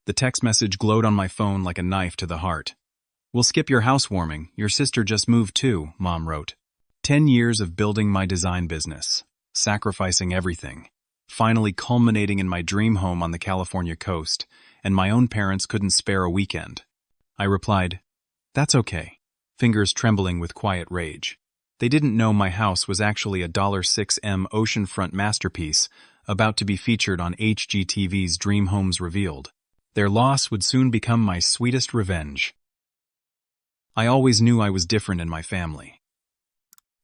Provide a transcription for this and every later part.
The text message glowed on my phone like a knife to the heart. "We'll skip your housewarming. Your sister just moved too," Mom wrote. 10 years of building my design business, sacrificing everything, finally culminating in my dream home on the California coast, and my own parents couldn't spare a weekend. I replied, "That's okay," fingers trembling with quiet rage. They didn't know my house was actually a $6M oceanfront masterpiece about to be featured on HGTV's Dream Homes Revealed. Their loss would soon become my sweetest revenge. I always knew I was different in my family.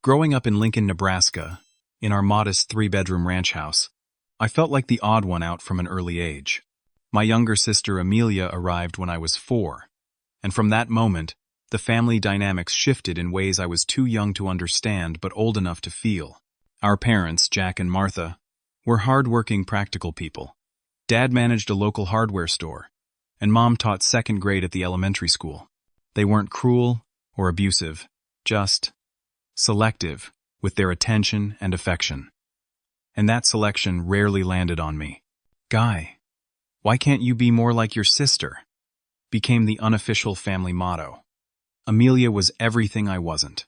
Growing up in Lincoln, Nebraska, in our modest 3-bedroom ranch house, I felt like the odd one out from an early age. My younger sister Amelia arrived when I was 4, and from that moment, the family dynamics shifted in ways I was too young to understand but old enough to feel. Our parents, Jack and Martha, were hard-working, practical people. Dad managed a local hardware store, and Mom taught 2nd grade at the elementary school. They weren't cruel or abusive, just selective with their attention and affection. And that selection rarely landed on me. "Guy, why can't you be more like your sister?" became the unofficial family motto. Amelia was everything I wasn't.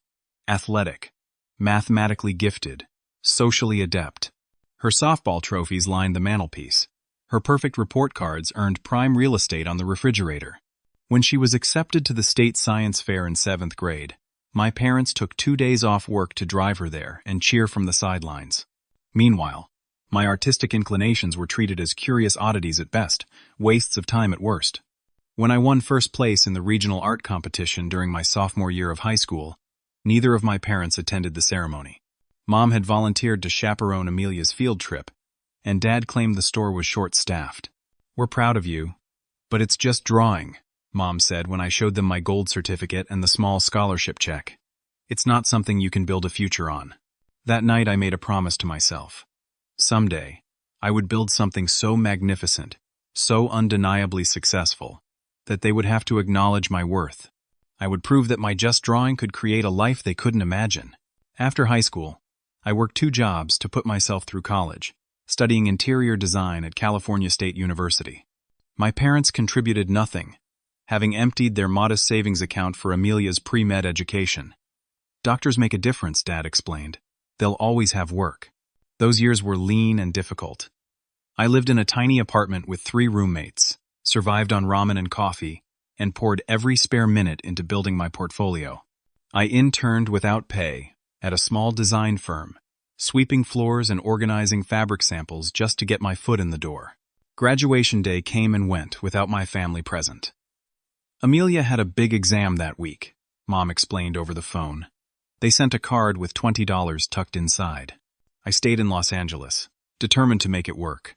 Athletic, mathematically gifted, socially adept. Her softball trophies lined the mantelpiece. Her perfect report cards earned prime real estate on the refrigerator. When she was accepted to the state science fair in 7th grade, my parents took 2 days off work to drive her there and cheer from the sidelines. Meanwhile, my artistic inclinations were treated as curious oddities at best, wastes of time at worst. When I won first place in the regional art competition during my sophomore year of high school, neither of my parents attended the ceremony. Mom had volunteered to chaperone Amelia's field trip, and Dad claimed the store was short-staffed. "We're proud of you, but it's just drawing," Mom said when I showed them my gold certificate and the small scholarship check. "It's not something you can build a future on." That night I made a promise to myself. Someday, I would build something so magnificent, so undeniably successful, that they would have to acknowledge my worth. I would prove that my just drawing could create a life they couldn't imagine. After high school, I worked 2 jobs to put myself through college, studying interior design at California State University. My parents contributed nothing, having emptied their modest savings account for Amelia's pre-med education. "Doctors make a difference," Dad explained. "They'll always have work." Those years were lean and difficult. I lived in a tiny apartment with 3 roommates, survived on ramen and coffee, and poured every spare minute into building my portfolio. I interned without pay at a small design firm, sweeping floors and organizing fabric samples just to get my foot in the door. Graduation day came and went without my family present. Amelia had a big exam that week, Mom explained over the phone. They sent a card with $20 tucked inside. I stayed in Los Angeles, determined to make it work.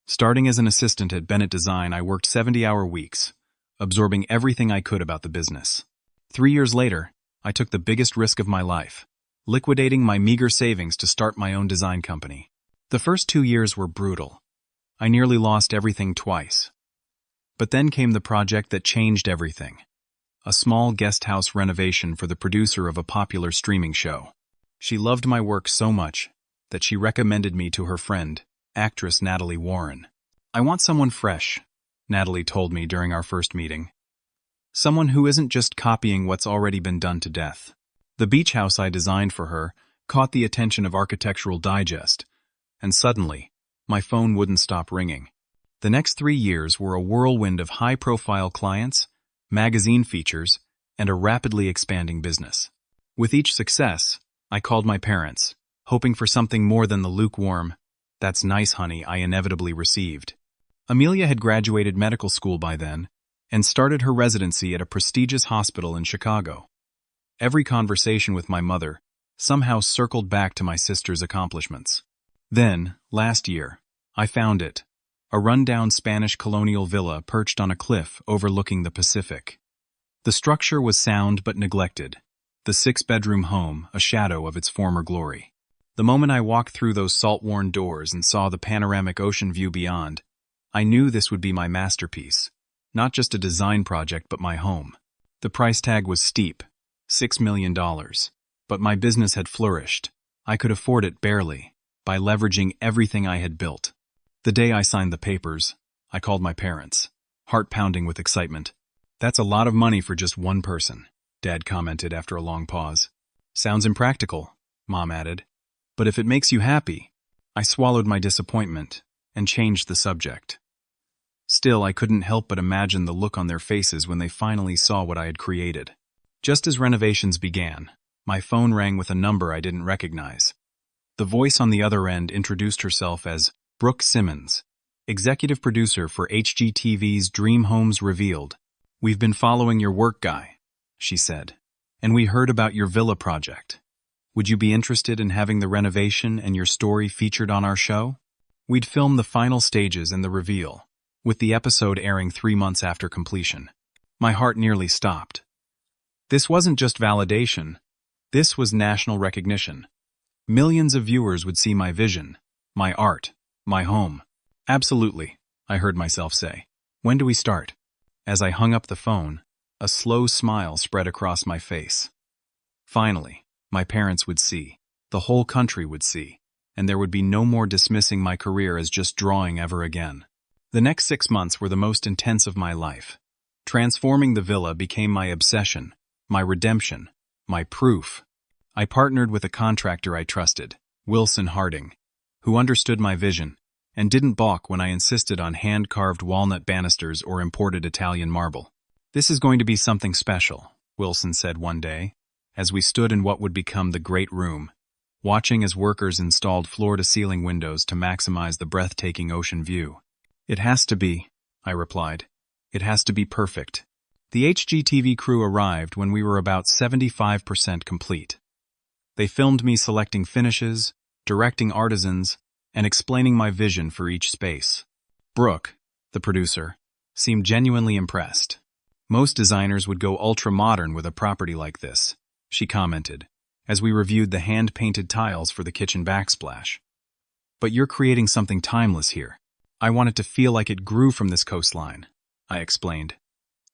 Starting as an assistant at Bennett Design, I worked 70-hour weeks, absorbing everything I could about the business. 3 years later, I took the biggest risk of my life, liquidating my meager savings to start my own design company. The first 2 years were brutal. I nearly lost everything twice. But then came the project that changed everything. A small guest house renovation for the producer of a popular streaming show. She loved my work so much that she recommended me to her friend, actress Natalie Warren. "I want someone fresh," Natalie told me during our first meeting. "Someone who isn't just copying what's already been done to death." The beach house I designed for her caught the attention of Architectural Digest, and suddenly, my phone wouldn't stop ringing. The next 3 years were a whirlwind of high-profile clients, magazine features, and a rapidly expanding business. With each success, I called my parents, hoping for something more than the lukewarm, "That's nice, honey," I inevitably received. Amelia had graduated medical school by then and started her residency at a prestigious hospital in Chicago. Every conversation with my mother somehow circled back to my sister's accomplishments. Then, last year, I found it, a rundown Spanish colonial villa perched on a cliff overlooking the Pacific. The structure was sound but neglected, the 6-bedroom home a shadow of its former glory. The moment I walked through those salt-worn doors and saw the panoramic ocean view beyond, I knew this would be my masterpiece, not just a design project but my home. The price tag was steep, $6 million, but my business had flourished. I could afford it barely, by leveraging everything I had built. The day I signed the papers, I called my parents. heart pounding with excitement. "That's a lot of money for just one person," Dad commented after a long pause. "Sounds impractical," Mom added. "But if it makes you happy." I swallowed my disappointment and changed the subject. Still, I couldn't help but imagine the look on their faces when they finally saw what I had created. Just as renovations began, my phone rang with a number I didn't recognize. The voice on the other end introduced herself as Brooke Simmons, executive producer for HGTV's Dream Homes Revealed. "We've been following your work, Guy," she said, "and we heard about your villa project. Would you be interested in having the renovation and your story featured on our show?" We'd filmed the final stages and the reveal, with the episode airing 3 months after completion. My heart nearly stopped. This wasn't just validation. This was national recognition. Millions of viewers would see my vision, my art, my home. "Absolutely," I heard myself say. "When do we start?" As I hung up the phone, a slow smile spread across my face. Finally, my parents would see, the whole country would see, and there would be no more dismissing my career as just drawing ever again. The next 6 months were the most intense of my life. Transforming the villa became my obsession, my redemption, my proof. I partnered with a contractor I trusted, Wilson Harding, who understood my vision and didn't balk when I insisted on hand-carved walnut banisters or imported Italian marble. "This is going to be something special," Wilson said one day, as we stood in what would become the Great Room, watching as workers installed floor-to-ceiling windows to maximize the breathtaking ocean view. "It has to be," I replied. "It has to be perfect." The HGTV crew arrived when we were about 75% complete. They filmed me selecting finishes, directing artisans, and explaining my vision for each space. Brooke, the producer, seemed genuinely impressed. "Most designers would go ultra-modern with a property like this," she commented, as we reviewed the hand-painted tiles for the kitchen backsplash. "But you're creating something timeless here. I want it to feel like it grew from this coastline," I explained.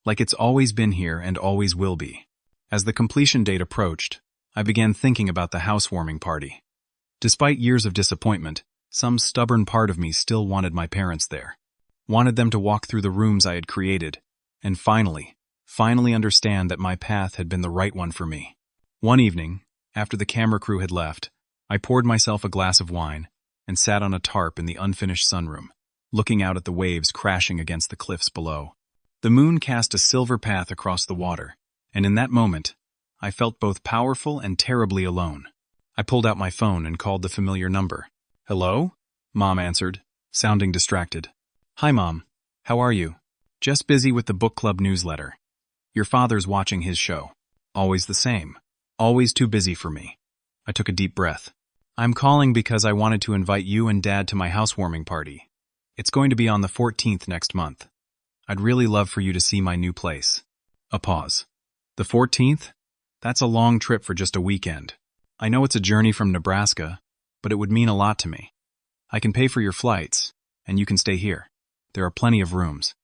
"Like it's always been here and always will be." As the completion date approached, I began thinking about the housewarming party. Despite years of disappointment, some stubborn part of me still wanted my parents there. Wanted them to walk through the rooms I had created, and finally understand that my path had been the right one for me. One evening, after the camera crew had left, I poured myself a glass of wine and sat on a tarp in the unfinished sunroom, looking out at the waves crashing against the cliffs below. The moon cast a silver path across the water, and in that moment, I felt both powerful and terribly alone. I pulled out my phone and called the familiar number. "Hello?" Mom answered, sounding distracted. "Hi, Mom. How are you?" "Just busy with the book club newsletter. Your father's watching his show. Always the same. Always too busy for me." I took a deep breath. "I'm calling because I wanted to invite you and Dad to my housewarming party. It's going to be on the 14th next month. I'd really love for you to see my new place." A pause. "The 14th? That's a long trip for just a weekend. I know it's a journey from Nebraska, but it would mean a lot to me. I can pay for your flights, and you can stay here. There are plenty of rooms.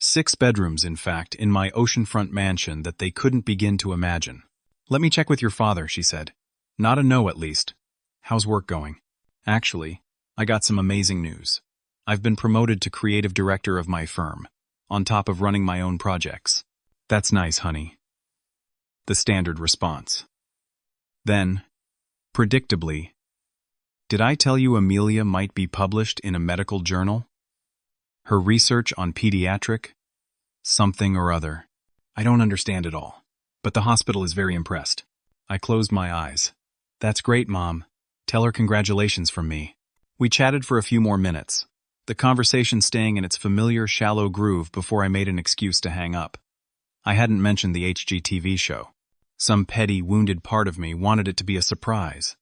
6 bedrooms, in fact, in my oceanfront mansion that they couldn't begin to imagine." "Let me check with your father," she said. "Not a no, at least. How's work going?" "Actually, I got some amazing news. I've been promoted to creative director of my firm, on top of running my own projects." "That's nice, honey." The standard response. Then, predictably, "Did I tell you Amelia might be published in a medical journal? Her research on pediatric something or other. I don't understand it all, but the hospital is very impressed." I closed my eyes. "That's great, Mom. Tell her congratulations from me." We chatted for a few more minutes, the conversation staying in its familiar, shallow groove before I made an excuse to hang up. I hadn't mentioned the HGTV show. Some petty, wounded part of me wanted it to be a surprise.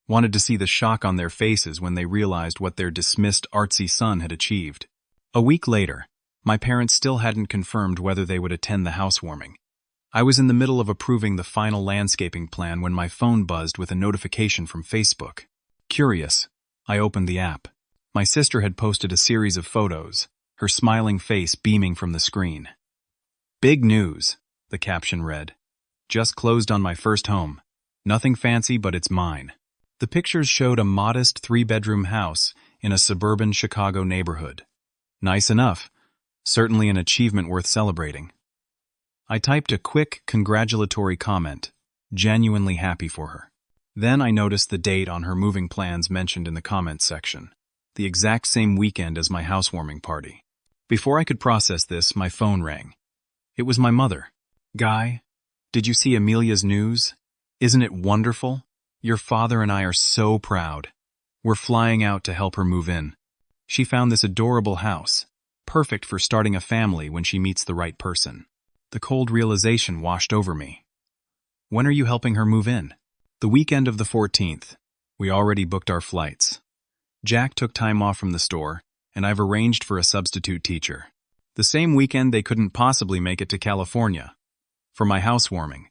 Wanted to see the shock on their faces when they realized what their dismissed artsy son had achieved. A week later, my parents still hadn't confirmed whether they would attend the housewarming. I was in the middle of approving the final landscaping plan when my phone buzzed with a notification from Facebook. Curious, I opened the app. My sister had posted a series of photos, her smiling face beaming from the screen. "Big news," the caption read. "Just closed on my first home. Nothing fancy, but it's mine." The pictures showed a modest 3-bedroom house in a suburban Chicago neighborhood. Nice enough, Certainly an achievement worth celebrating. I typed a quick, congratulatory comment, genuinely happy for her. Then I noticed the date on her moving plans mentioned in the comments section, the exact same weekend as my housewarming party. Before I could process this, my phone rang. It was my mother. "Guy, did you see Amelia's news? Isn't it wonderful? Your father and I are so proud. We're flying out to help her move in. She found this adorable house, perfect for starting a family when she meets the right person." The cold realization washed over me. "When are you helping her move in?" "The weekend of the 14th. We already booked our flights. Jack took time off from the store, and I've arranged for a substitute teacher. The same weekend they couldn't possibly make it to California. For my housewarming.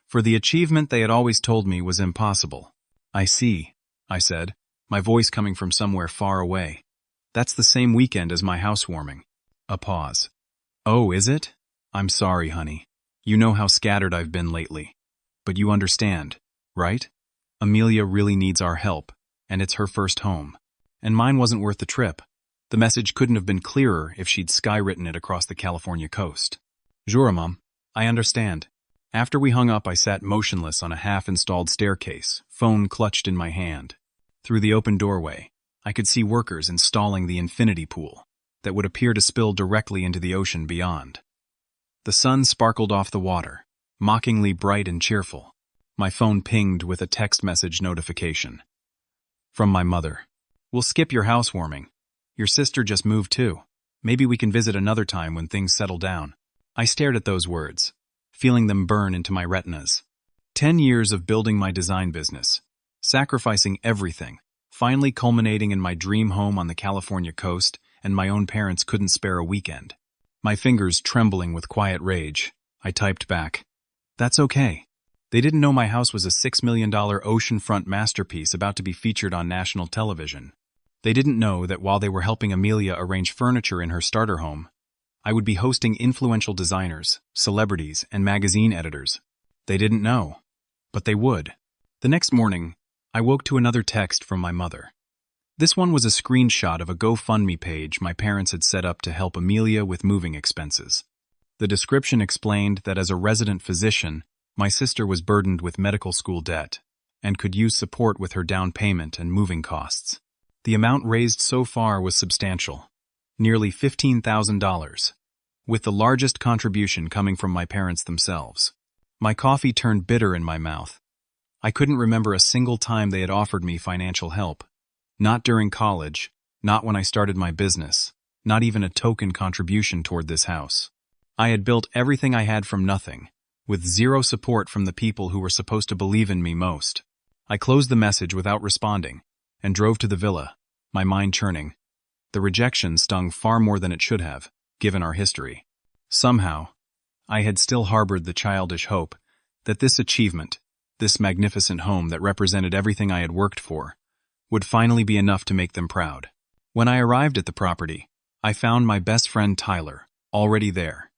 For the achievement they had always told me was impossible." "I see," I said, my voice coming from somewhere far away. "That's the same weekend as my housewarming." A pause. "Oh, is it? I'm sorry, honey. You know how scattered I've been lately. But you understand, right? Amelia really needs our help, and it's her first home. And mine wasn't worth the trip. The message couldn't have been clearer if she'd skywritten it across the California coast." "Jura, Mom. I understand." After we hung up, I sat motionless on a half-installed staircase, phone clutched in my hand. Through the open doorway, I could see workers installing the infinity pool that would appear to spill directly into the ocean beyond. The sun sparkled off the water, mockingly bright and cheerful. My phone pinged with a text message notification. From my mother. "We'll skip your housewarming. Your sister just moved too. Maybe we can visit another time when things settle down." I stared at those words, feeling them burn into my retinas. 10 years of building my design business, sacrificing everything, finally culminating in my dream home on the California coast, and my own parents couldn't spare a weekend. My fingers trembling with quiet rage, I typed back, "That's okay. They didn't know my house was a $6 million oceanfront masterpiece about to be featured on national television. They didn't know that while they were helping Amelia arrange furniture in her starter home, I would be hosting influential designers, celebrities, and magazine editors. They didn't know, but they would." The next morning, I woke to another text from my mother. This one was a screenshot of a GoFundMe page my parents had set up to help Amelia with moving expenses. The description explained that as a resident physician, my sister was burdened with medical school debt and could use support with her down payment and moving costs. The amount raised so far was substantial, nearly $15,000, with the largest contribution coming from my parents themselves. My coffee turned bitter in my mouth. I couldn't remember a single time they had offered me financial help. Not during college, not when I started my business, not even a token contribution toward this house. I had built everything I had from nothing, with zero support from the people who were supposed to believe in me most. I closed the message without responding and drove to the villa, my mind churning. The rejection stung far more than it should have, given our history. Somehow, I had still harbored the childish hope that this achievement, this magnificent home that represented everything I had worked for, would finally be enough to make them proud. When I arrived at the property, I found my best friend Tyler already there.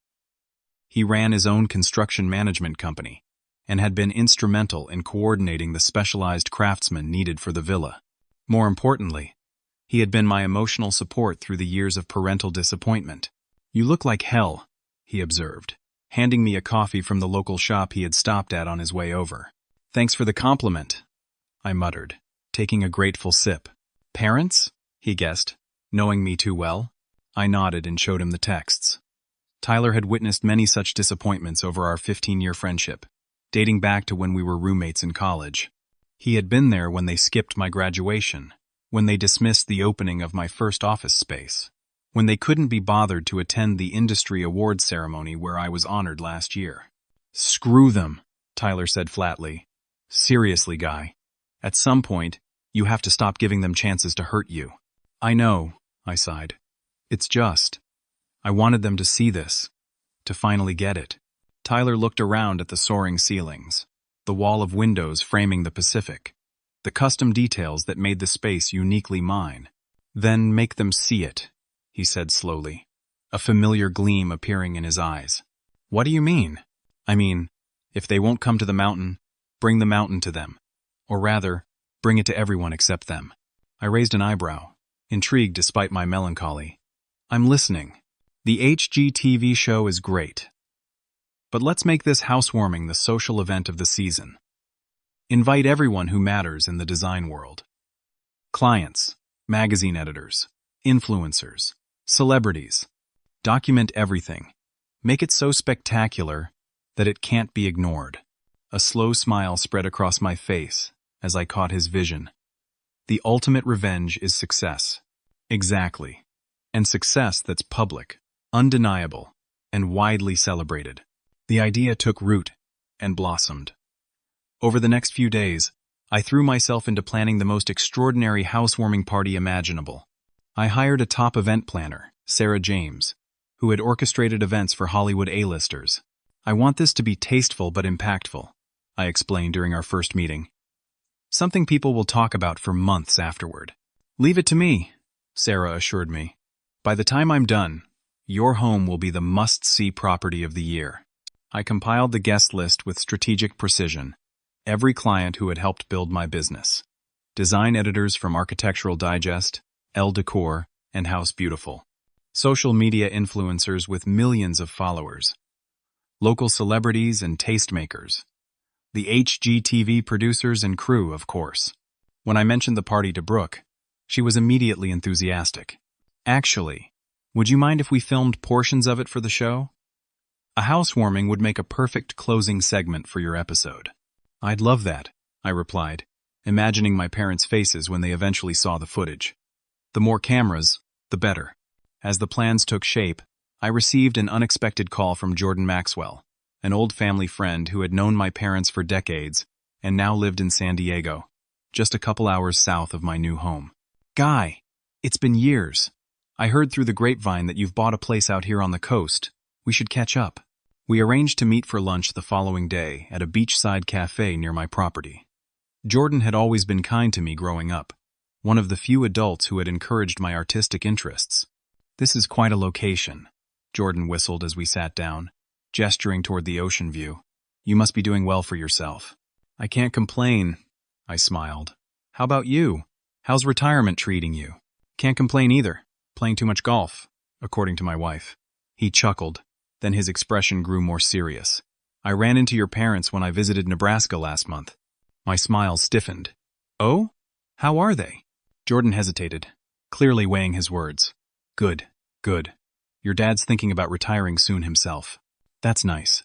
He ran his own construction management company and had been instrumental in coordinating the specialized craftsmen needed for the villa. More importantly, he had been my emotional support through the years of parental disappointment. "You look like hell," he observed, handing me a coffee from the local shop he had stopped at on his way over. "Thanks for the compliment," I muttered, taking a grateful sip. "Parents?" he guessed, knowing me too well. I nodded and showed him the texts. Tyler had witnessed many such disappointments over our 15-year friendship, dating back to when we were roommates in college. He had been there when they skipped my graduation, when they dismissed the opening of my first office space, when they couldn't be bothered to attend the industry awards ceremony where I was honored last year. "Screw them," Tyler said flatly. "Seriously, Guy. At some point, you have to stop giving them chances to hurt you." "I know," I sighed. "It's just, I wanted them to see this, to finally get it." Tyler looked around at the soaring ceilings, the wall of windows framing the Pacific, the custom details that made the space uniquely mine. "Then make them see it," he said slowly, a familiar gleam appearing in his eyes. "What do you mean?" "I mean, if they won't come to the mountain, bring the mountain to them. Or rather, bring it to everyone except them." I raised an eyebrow, intrigued despite my melancholy. "I'm listening." The HGTV show is great. But let's make this housewarming the social event of the season. Invite everyone who matters in the design world. Clients, magazine editors, influencers, celebrities. Document everything. Make it so spectacular that it can't be ignored. A slow smile spread across my face as I caught his vision. The ultimate revenge is success. Exactly. And success that's public, undeniable, and widely celebrated. The idea took root and blossomed. Over the next few days, I threw myself into planning the most extraordinary housewarming party imaginable. I hired a top event planner, Sarah James, who had orchestrated events for Hollywood A-listers. I want this to be tasteful but impactful, I explained during our first meeting. Something people will talk about for months afterward. Leave it to me, Sarah assured me. By the time I'm done, your home will be the must-see property of the year. I compiled the guest list with strategic precision. Every client who had helped build my business. Design editors from Architectural Digest, Elle Decor, and House Beautiful. Social media influencers with millions of followers. Local celebrities and tastemakers. The HGTV producers and crew, of course. When I mentioned the party to Brooke, she was immediately enthusiastic. Actually, would you mind if we filmed portions of it for the show? A housewarming would make a perfect closing segment for your episode. I'd love that, I replied, imagining my parents' faces when they eventually saw the footage. The more cameras, the better. As the plans took shape, I received an unexpected call from Jordan Maxwell, an old family friend who had known my parents for decades and now lived in San Diego, just a couple hours south of my new home. Guy, it's been years. I heard through the grapevine that you've bought a place out here on the coast. We should catch up. We arranged to meet for lunch the following day at a beachside cafe near my property. Jordan had always been kind to me growing up, one of the few adults who had encouraged my artistic interests. This is quite a location, Jordan whistled as we sat down, gesturing toward the ocean view. You must be doing well for yourself. I can't complain, I smiled. How about you? How's retirement treating you? Can't complain either. Playing too much golf, according to my wife. He chuckled. Then his expression grew more serious. I ran into your parents when I visited Nebraska last month. My smile stiffened. Oh? How are they? Jordan hesitated, clearly weighing his words. Good, good. Your dad's thinking about retiring soon himself. That's nice.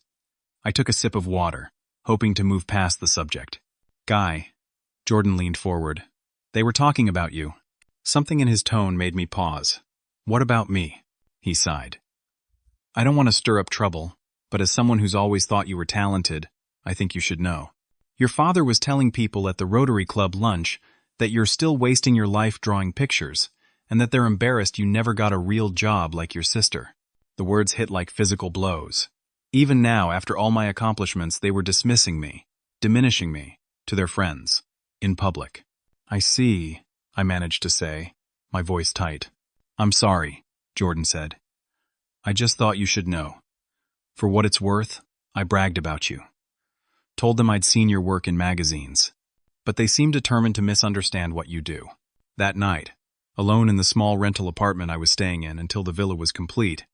I took a sip of water, hoping to move past the subject. Guy. Jordan leaned forward. They were talking about you. Something in his tone made me pause. What about me? He sighed. I don't want to stir up trouble, but as someone who's always thought you were talented, I think you should know. Your father was telling people at the Rotary Club lunch that you're still wasting your life drawing pictures, and that they're embarrassed you never got a real job like your sister. The words hit like physical blows. Even now, after all my accomplishments, they were dismissing me, diminishing me, to their friends, in public. I see, I managed to say, my voice tight. I'm sorry, Jordan said. I just thought you should know. For what it's worth, I bragged about you. Told them I'd seen your work in magazines. But they seemed determined to misunderstand what you do. That night, alone in the small rental apartment I was staying in until the villa was complete,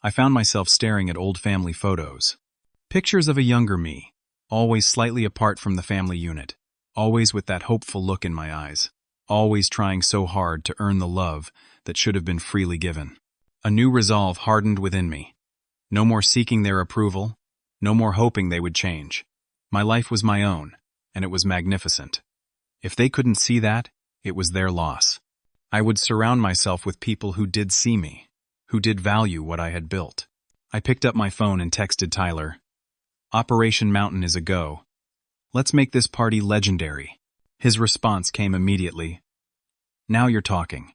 I found myself staring at old family photos. Pictures of a younger me, always slightly apart from the family unit, always with that hopeful look in my eyes, always trying so hard to earn the love that should have been freely given. A new resolve hardened within me. No more seeking their approval, no more hoping they would change. My life was my own, and it was magnificent. If they couldn't see that, it was their loss. I would surround myself with people who did see me, who did value what I had built. I picked up my phone and texted Tyler. Operation Mountain is a go. Let's make this party legendary. His response came immediately. Now you're talking.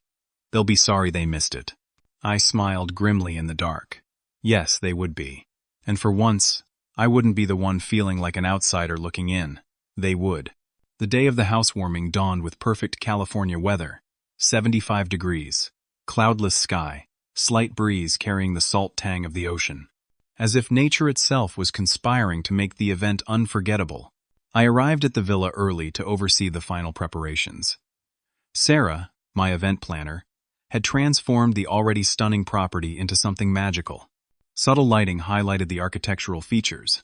They'll be sorry they missed it. I smiled grimly in the dark. Yes, they would be. And for once, I wouldn't be the one feeling like an outsider looking in. They would. The day of the housewarming dawned with perfect California weather. 75 degrees. Cloudless sky. Slight breeze carrying the salt tang of the ocean. As if nature itself was conspiring to make the event unforgettable. I arrived at the villa early to oversee the final preparations. Sarah, my event planner, had transformed the already stunning property into something magical. Subtle lighting highlighted the architectural features.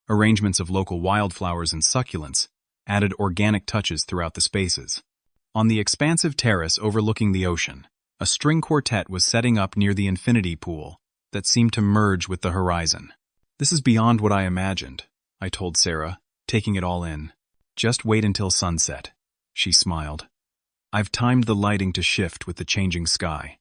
Arrangements of local wildflowers and succulents added organic touches throughout the spaces. On the expansive terrace overlooking the ocean, a string quartet was setting up near the infinity pool that seemed to merge with the horizon. "This is beyond what I imagined," I told Sarah, taking it all in. "Just wait until sunset," she smiled. "I've timed the lighting to shift with the changing sky.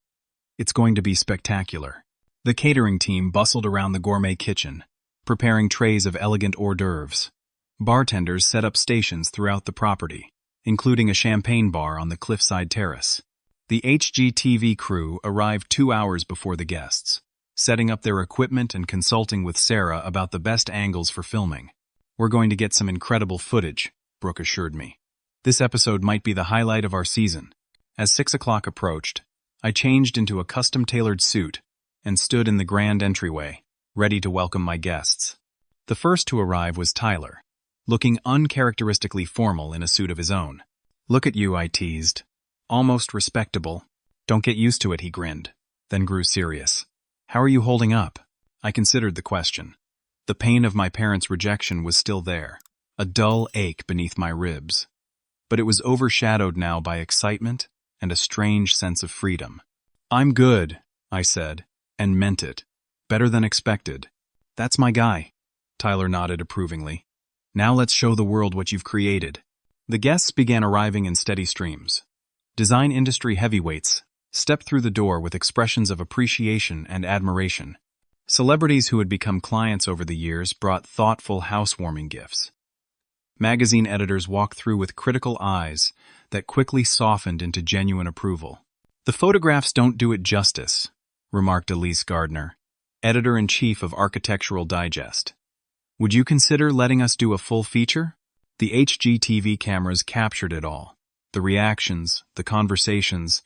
It's going to be spectacular." The catering team bustled around the gourmet kitchen, preparing trays of elegant hors d'oeuvres. Bartenders set up stations throughout the property, including a champagne bar on the cliffside terrace. The HGTV crew arrived 2 hours before the guests, setting up their equipment and consulting with Sarah about the best angles for filming. "We're going to get some incredible footage," Brooke assured me. "This episode might be the highlight of our season." As 6 o'clock approached, I changed into a custom-tailored suit and stood in the grand entryway, ready to welcome my guests. The first to arrive was Tyler, looking uncharacteristically formal in a suit of his own. "Look at you," I teased. "Almost respectable." "Don't get used to it," he grinned, then grew serious. "How are you holding up?" I considered the question. The pain of my parents' rejection was still there, a dull ache beneath my ribs. But it was overshadowed now by excitement and a strange sense of freedom. "I'm good," I said, and meant it. "Better than expected." "That's my guy," Tyler nodded approvingly. "Now let's show the world what you've created." The guests began arriving in steady streams. Design industry heavyweights stepped through the door with expressions of appreciation and admiration. Celebrities who had become clients over the years brought thoughtful housewarming gifts. Magazine editors walked through with critical eyes that quickly softened into genuine approval. "The photographs don't do it justice," remarked Elise Gardner, editor-in-chief of Architectural Digest. "Would you consider letting us do a full feature?" The HGTV cameras captured it all. The reactions, the conversations,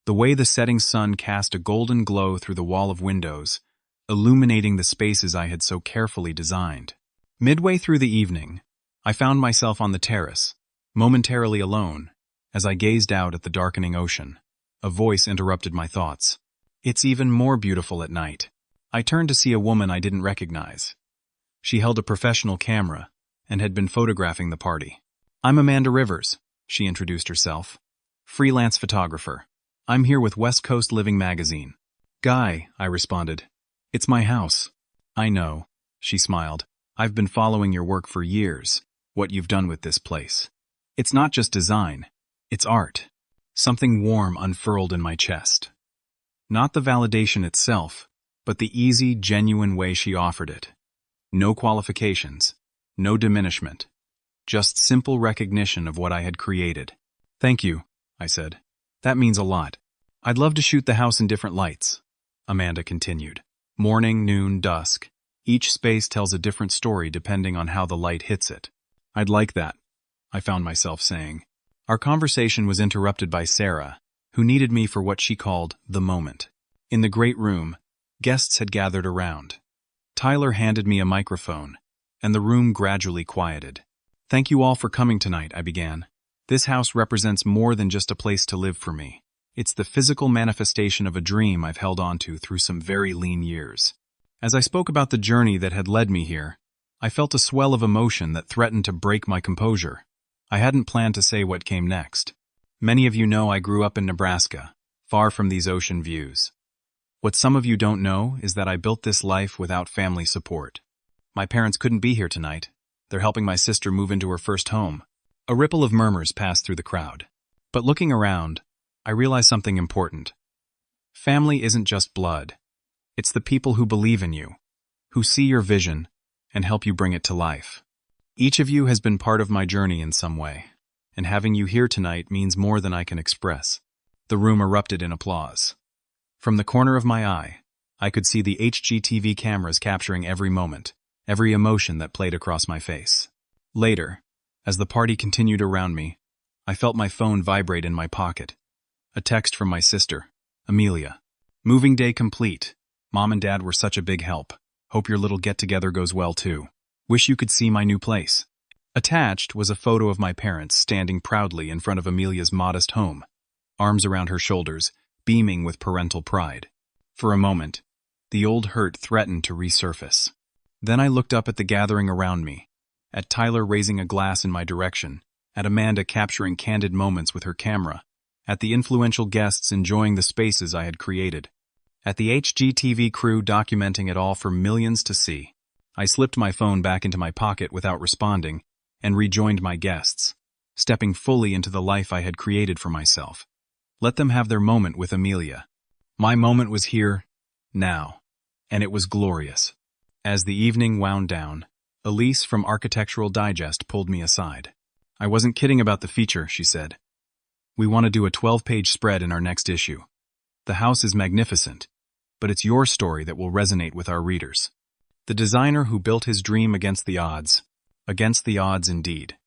the way the setting sun cast a golden glow through the wall of windows, illuminating the spaces I had so carefully designed. Midway through the evening, I found myself on the terrace, momentarily alone, as I gazed out at the darkening ocean. A voice interrupted my thoughts. "It's even more beautiful at night." I turned to see a woman I didn't recognize. She held a professional camera and had been photographing the party. "I'm Amanda Rivers," she introduced herself. "Freelance photographer. I'm here with West Coast Living magazine." "Guy," I responded. "It's my house." "I know," she smiled. "I've been following your work for years, what you've done with this place. It's not just design, it's art." Something warm unfurled in my chest. Not the validation itself, but the easy, genuine way she offered it. No qualifications, no diminishment, just simple recognition of what I had created. "Thank you," I said. "That means a lot. I'd love to shoot the house in different lights," Amanda continued. "Morning, noon, dusk. Each space tells a different story depending on how the light hits it." "I'd like that," I found myself saying. Our conversation was interrupted by Sarah, who needed me for what she called the moment. In the great room, guests had gathered around. Tyler handed me a microphone, and the room gradually quieted. "Thank you all for coming tonight," I began. "This house represents more than just a place to live for me. It's the physical manifestation of a dream I've held onto through some very lean years." As I spoke about the journey that had led me here, I felt a swell of emotion that threatened to break my composure. I hadn't planned to say what came next. Many of you know I grew up in Nebraska, far from these ocean views. What some of you don't know is that I built this life without family support. My parents couldn't be here tonight. They're helping my sister move into her first home. A ripple of murmurs passed through the crowd. But looking around, I realized something important. Family isn't just blood. It's the people who believe in you, who see your vision, and help you bring it to life. Each of you has been part of my journey in some way, and having you here tonight means more than I can express. The room erupted in applause. From the corner of my eye, I could see the HGTV cameras capturing every moment, every emotion that played across my face. Later, as the party continued around me, I felt my phone vibrate in my pocket. A text from my sister, Amelia. "Moving day complete. Mom and Dad were such a big help. Hope your little get-together goes well too. Wish you could see my new place." Attached was a photo of my parents standing proudly in front of Amelia's modest home, arms around her shoulders, beaming with parental pride. For a moment, the old hurt threatened to resurface. Then I looked up at the gathering around me, at Tyler raising a glass in my direction, at Amanda capturing candid moments with her camera, at the influential guests enjoying the spaces I had created, at the HGTV crew documenting it all for millions to see. I slipped my phone back into my pocket without responding and rejoined my guests, stepping fully into the life I had created for myself. Let them have their moment with Amelia. My moment was here, now, and it was glorious. As the evening wound down, Elise from Architectural Digest pulled me aside. "I wasn't kidding about the feature," she said. "We want to do a 12-page spread in our next issue. The house is magnificent, but it's your story that will resonate with our readers. The designer who built his dream against the odds indeed,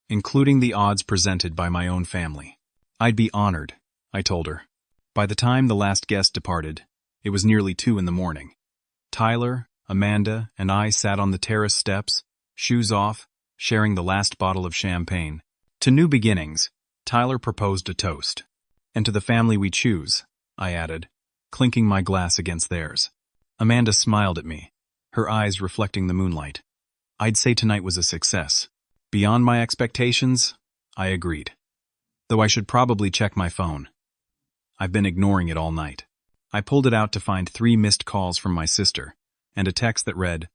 including the odds presented by my own family." "I'd be honored," I told her. By the time the last guest departed, it was nearly 2 in the morning. Tyler, Amanda, and I sat on the terrace steps, shoes off, sharing the last bottle of champagne. "To new beginnings," Tyler proposed a toast. "And to the family we choose," I added, clinking my glass against theirs. Amanda smiled at me, her eyes reflecting the moonlight. "I'd say tonight was a success. Beyond my expectations," I agreed. "Though I should probably check my phone. I've been ignoring it all night." I pulled it out to find 3 missed calls from my sister, and a text that read,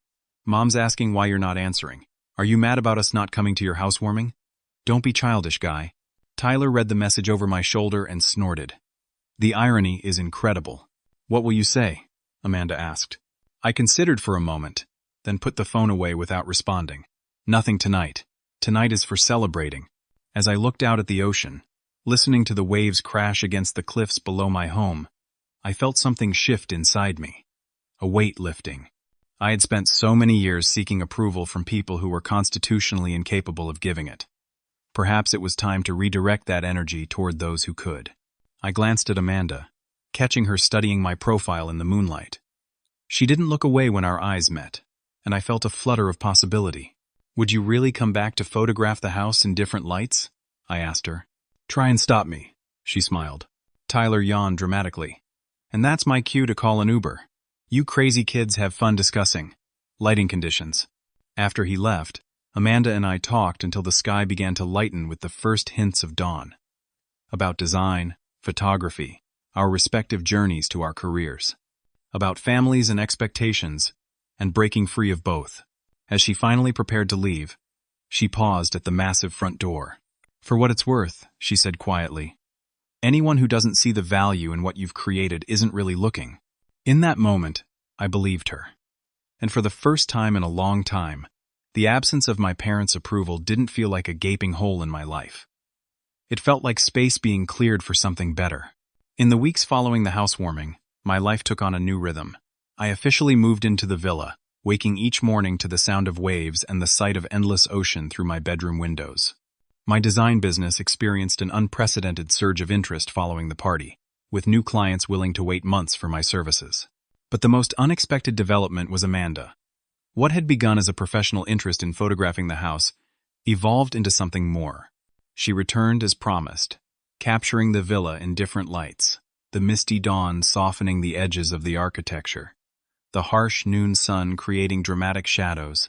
"Mom's asking why you're not answering. Are you mad about us not coming to your housewarming? Don't be childish, guy." Tyler read the message over my shoulder and snorted. "The irony is incredible." "What will you say?" Amanda asked. I considered for a moment, then put the phone away without responding. "Nothing tonight. Tonight is for celebrating." As I looked out at the ocean, listening to the waves crash against the cliffs below my home, I felt something shift inside me. A weight lifting. I had spent so many years seeking approval from people who were constitutionally incapable of giving it. Perhaps it was time to redirect that energy toward those who could. I glanced at Amanda, catching her studying my profile in the moonlight. She didn't look away when our eyes met, and I felt a flutter of possibility. "Would you really come back to photograph the house in different lights?" I asked her. "Try and stop me," she smiled. Tyler yawned dramatically. "And that's my cue to call an Uber. You crazy kids have fun discussing lighting conditions." After he left, Amanda and I talked until the sky began to lighten with the first hints of dawn. About design, photography, our respective journeys to our careers. About families and expectations, and breaking free of both. As she finally prepared to leave, she paused at the massive front door. "For what it's worth," she said quietly, "anyone who doesn't see the value in what you've created isn't really looking." In that moment, I believed her. And for the first time in a long time, the absence of my parents' approval didn't feel like a gaping hole in my life. It felt like space being cleared for something better. In the weeks following the housewarming, my life took on a new rhythm. I officially moved into the villa, waking each morning to the sound of waves and the sight of endless ocean through my bedroom windows. My design business experienced an unprecedented surge of interest following the party, with new clients willing to wait months for my services. But the most unexpected development was Amanda. What had begun as a professional interest in photographing the house evolved into something more. She returned as promised, capturing the villa in different lights, the misty dawn softening the edges of the architecture, the harsh noon sun creating dramatic shadows,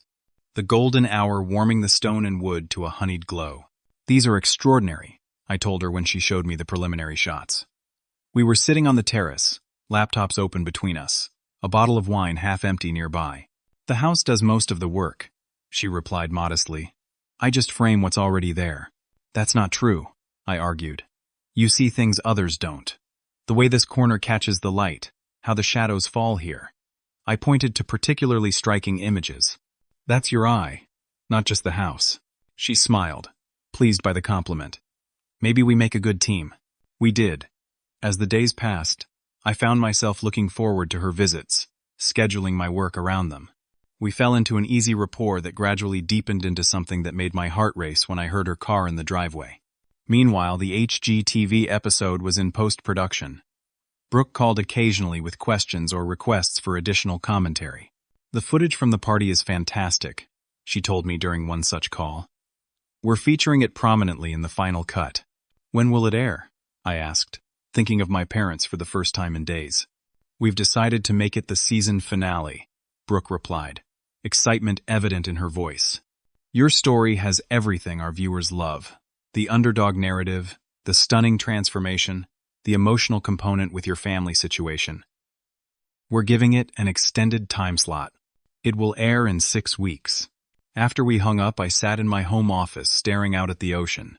the golden hour warming the stone and wood to a honeyed glow. "These are extraordinary," I told her when she showed me the preliminary shots. We were sitting on the terrace, laptops open between us, a bottle of wine half empty nearby. "The house does most of the work," she replied modestly. "I just frame what's already there." "That's not true," I argued. "You see things others don't. The way this corner catches the light, how the shadows fall here." I pointed to particularly striking images. "That's your eye, not just the house." She smiled, pleased by the compliment. "Maybe we make a good team." We did. As the days passed, I found myself looking forward to her visits, scheduling my work around them. We fell into an easy rapport that gradually deepened into something that made my heart race when I heard her car in the driveway. Meanwhile, the HGTV episode was in post-production. Brooke called occasionally with questions or requests for additional commentary. "The footage from the party is fantastic," she told me during one such call. "We're featuring it prominently in the final cut." "When will it air?" I asked. thinking of my parents for the first time in days. We've decided to make it the season finale, Brooke replied, excitement evident in her voice. Your story has everything our viewers love. The underdog narrative, the stunning transformation, the emotional component with your family situation. We're giving it an extended time slot. It will air in 6 weeks. After we hung up, I sat in my home office staring out at the ocean.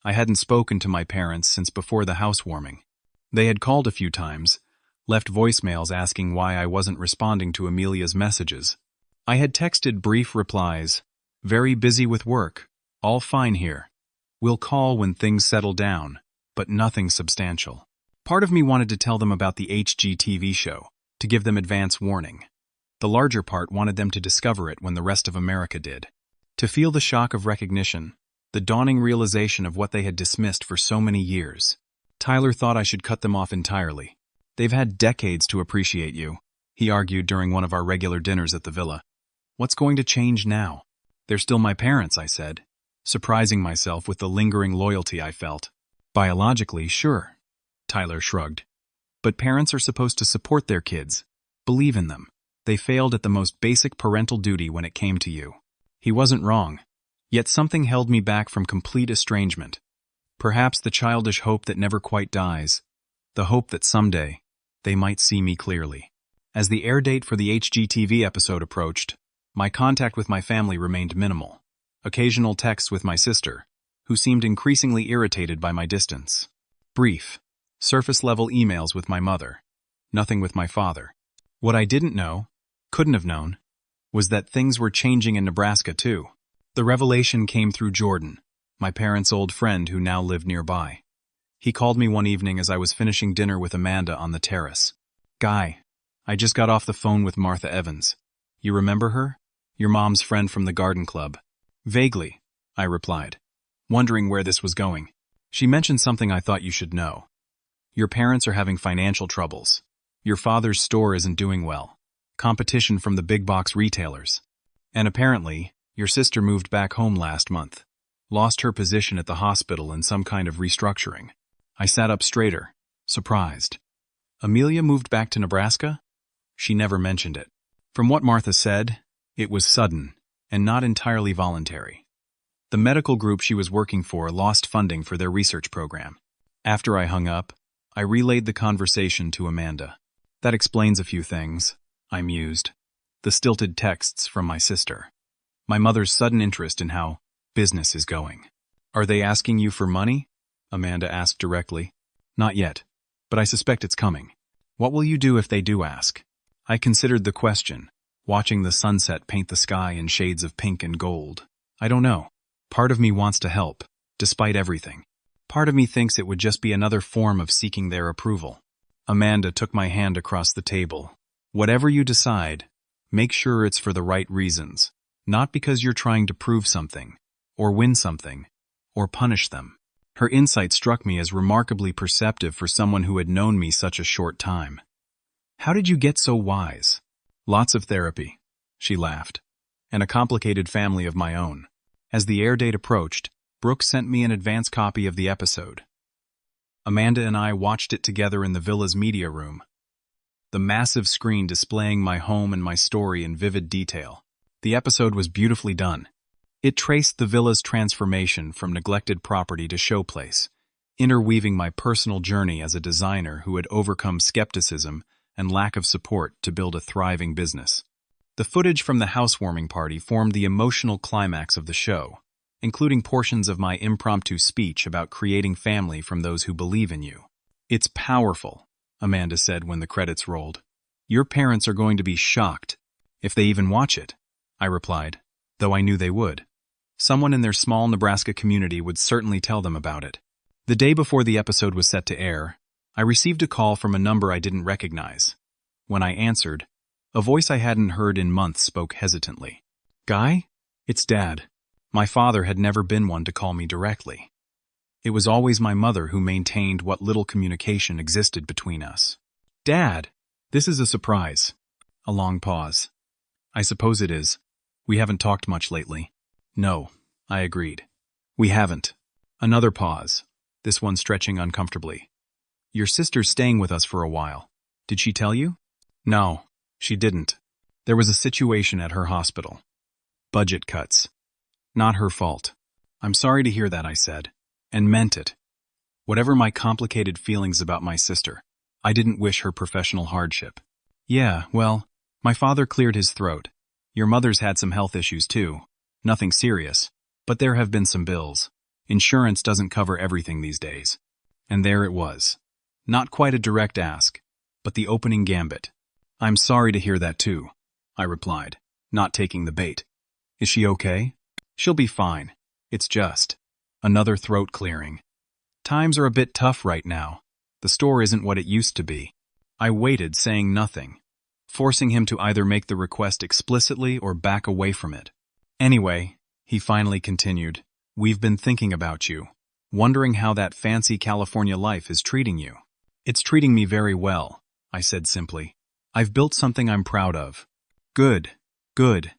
I hadn't spoken to my parents since before the housewarming. They had called a few times, left voicemails asking why I wasn't responding to Amelia's messages. I had texted brief replies, very busy with work, all fine here. We'll call when things settle down, but nothing substantial. Part of me wanted to tell them about the HGTV show, to give them advance warning. The larger part wanted them to discover it when the rest of America did. To feel the shock of recognition, the dawning realization of what they had dismissed for so many years. Tyler thought I should cut them off entirely. They've had decades to appreciate you, he argued during one of our regular dinners at the villa. What's going to change now? They're still my parents, I said, surprising myself with the lingering loyalty I felt. Biologically, sure, Tyler shrugged. But parents are supposed to support their kids, believe in them. They failed at the most basic parental duty when it came to you. He wasn't wrong, yet something held me back from complete estrangement. Perhaps the childish hope that never quite dies, the hope that someday they might see me clearly. As the air date for the HGTV episode approached, my contact with my family remained minimal. Occasional texts with my sister, who seemed increasingly irritated by my distance. Brief, surface-level emails with my mother. Nothing with my father. What I didn't know, couldn't have known, was that things were changing in Nebraska too. The revelation came through Jordan, my parents' old friend who now lived nearby. He called me one evening as I was finishing dinner with Amanda on the terrace. Guy, I just got off the phone with Martha Evans. You remember her? Your mom's friend from the garden club. Vaguely, I replied, wondering where this was going. She mentioned something I thought you should know. Your parents are having financial troubles. Your father's store isn't doing well. Competition from the big box retailers. And apparently, your sister moved back home last month. Lost her position at the hospital in some kind of restructuring. I sat up straighter, surprised. Amelia moved back to Nebraska? She never mentioned it. From what Martha said, it was sudden and not entirely voluntary. The medical group she was working for lost funding for their research program. After I hung up, I relayed the conversation to Amanda. That explains a few things, I mused. The stilted texts from my sister. My mother's sudden interest in how business is going. Are they asking you for money? Amanda asked directly. Not yet, but I suspect it's coming. What will you do if they do ask? I considered the question, watching the sunset paint the sky in shades of pink and gold. I don't know. Part of me wants to help, despite everything. Part of me thinks it would just be another form of seeking their approval. Amanda took my hand across the table. Whatever you decide, make sure it's for the right reasons, not because you're trying to prove something, or win something, or punish them. Her insight struck me as remarkably perceptive for someone who had known me such a short time. How did you get so wise? Lots of therapy, she laughed, and a complicated family of my own. As the air date approached, Brooke sent me an advance copy of the episode. Amanda and I watched it together in the villa's media room, the massive screen displaying my home and my story in vivid detail. The episode was beautifully done. It traced the villa's transformation from neglected property to showplace, interweaving my personal journey as a designer who had overcome skepticism and lack of support to build a thriving business. The footage from the housewarming party formed the emotional climax of the show, including portions of my impromptu speech about creating family from those who believe in you. It's powerful, Amanda said when the credits rolled. Your parents are going to be shocked, if they even watch it, I replied, though I knew they would. Someone in their small Nebraska community would certainly tell them about it. The day before the episode was set to air, I received a call from a number I didn't recognize. When I answered, a voice I hadn't heard in months spoke hesitantly. Guy? It's Dad. My father had never been one to call me directly. It was always my mother who maintained what little communication existed between us. Dad, this is a surprise. A long pause. I suppose it is. We haven't talked much lately. No, I agreed. We haven't. Another pause, this one stretching uncomfortably. Your sister's staying with us for a while. Did she tell you? No, she didn't. There was a situation at her hospital. Budget cuts. Not her fault. I'm sorry to hear that, I said, and meant it. Whatever my complicated feelings about my sister, I didn't wish her professional hardship. Yeah, well, my father cleared his throat. Your mother's had some health issues too. Nothing serious, but there have been some bills. Insurance doesn't cover everything these days. And there it was. Not quite a direct ask, but the opening gambit. I'm sorry to hear that too, I replied, not taking the bait. Is she okay? She'll be fine. It's just another throat clearing. Times are a bit tough right now. The store isn't what it used to be. I waited, saying nothing, forcing him to either make the request explicitly or back away from it. Anyway, he finally continued, we've been thinking about you, wondering how that fancy California life is treating you. It's treating me very well, I said simply. I've built something I'm proud of. Good, good.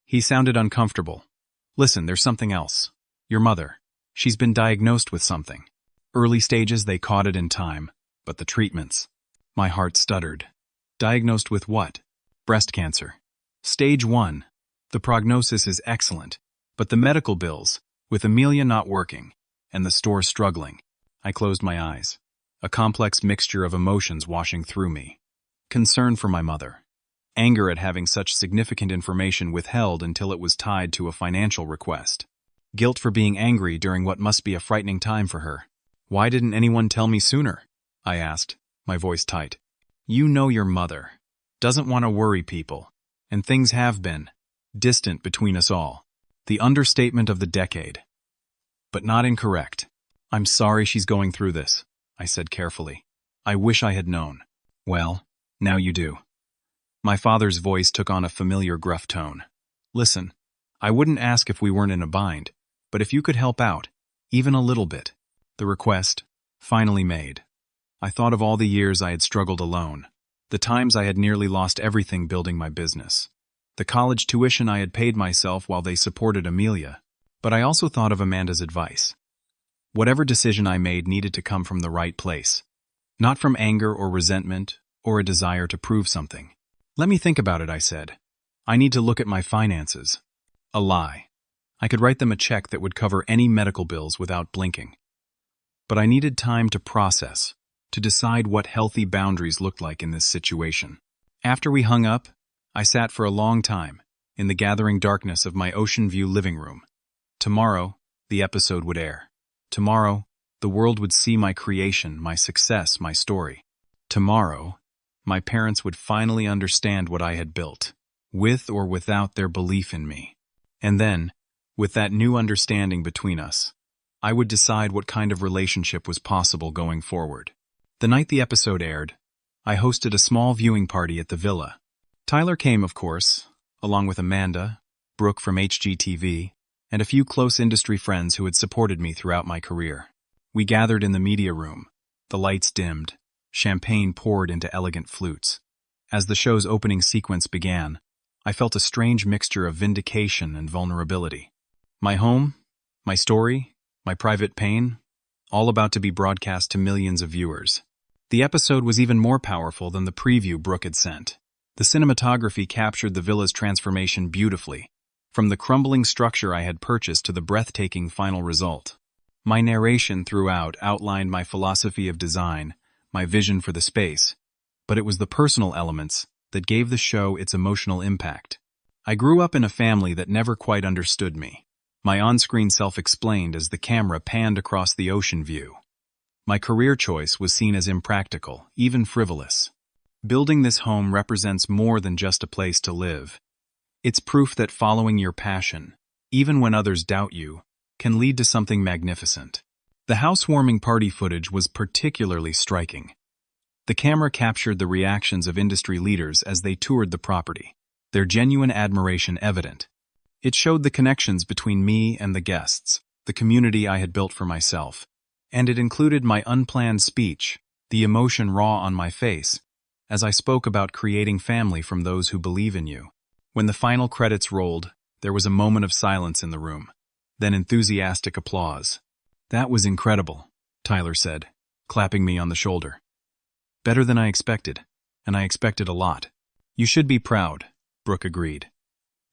He sounded uncomfortable. Listen, there's something else. Your mother. She's been diagnosed with something. Early stages, they caught it in time, but the treatments. My heart stuttered. Diagnosed with what? Breast cancer. Stage 1. The prognosis is excellent, but the medical bills, with Amelia not working, and the store struggling. I closed my eyes. A complex mixture of emotions washing through me. Concern for my mother. Anger at having such significant information withheld until it was tied to a financial request. Guilt for being angry during what must be a frightening time for her. Why didn't anyone tell me sooner? I asked, my voice tight. You know your mother. Doesn't want to worry people. And things have been distant between us all. The understatement of the decade. But not incorrect. I'm sorry she's going through this, I said carefully. I wish I had known. Well, now you do. My father's voice took on a familiar gruff tone. Listen, I wouldn't ask if we weren't in a bind, but if you could help out, even a little bit. The request, finally made. I thought of all the years I had struggled alone, the times I had nearly lost everything building my business, the college tuition I had paid myself while they supported Amelia, but I also thought of Amanda's advice. Whatever decision I made needed to come from the right place, not from anger or resentment or a desire to prove something. Let me think about it, I said. I need to look at my finances. A lie. I could write them a check that would cover any medical bills without blinking. But I needed time to process, to decide what healthy boundaries looked like in this situation. After we hung up, I sat for a long time, in the gathering darkness of my ocean view living room. Tomorrow, the episode would air. Tomorrow, the world would see my creation, my success, my story. Tomorrow, my parents would finally understand what I had built, with or without their belief in me. And then, with that new understanding between us, I would decide what kind of relationship was possible going forward. The night the episode aired, I hosted a small viewing party at the villa. Tyler came, of course, along with Amanda, Brooke from HGTV, and a few close industry friends who had supported me throughout my career. We gathered in the media room, the lights dimmed, champagne poured into elegant flutes. As the show's opening sequence began, I felt a strange mixture of vindication and vulnerability. My home, my story, my private pain, all about to be broadcast to millions of viewers. The episode was even more powerful than the preview Brooke had sent. The cinematography captured the villa's transformation beautifully, from the crumbling structure I had purchased to the breathtaking final result. My narration throughout outlined my philosophy of design, my vision for the space, but it was the personal elements that gave the show its emotional impact. I grew up in a family that never quite understood me. My on-screen self explained as the camera panned across the ocean view. My career choice was seen as impractical, even frivolous. Building this home represents more than just a place to live. It's proof that following your passion, even when others doubt you, can lead to something magnificent. The housewarming party footage was particularly striking. The camera captured the reactions of industry leaders as they toured the property, their genuine admiration evident. It showed the connections between me and the guests, the community I had built for myself, and it included my unplanned speech, the emotion raw on my face, as I spoke about creating family from those who believe in you. When the final credits rolled, there was a moment of silence in the room, then enthusiastic applause. That was incredible, Tyler said. clapping me on the shoulder. Better than I expected, and I expected a lot. You should be proud, Brooke agreed.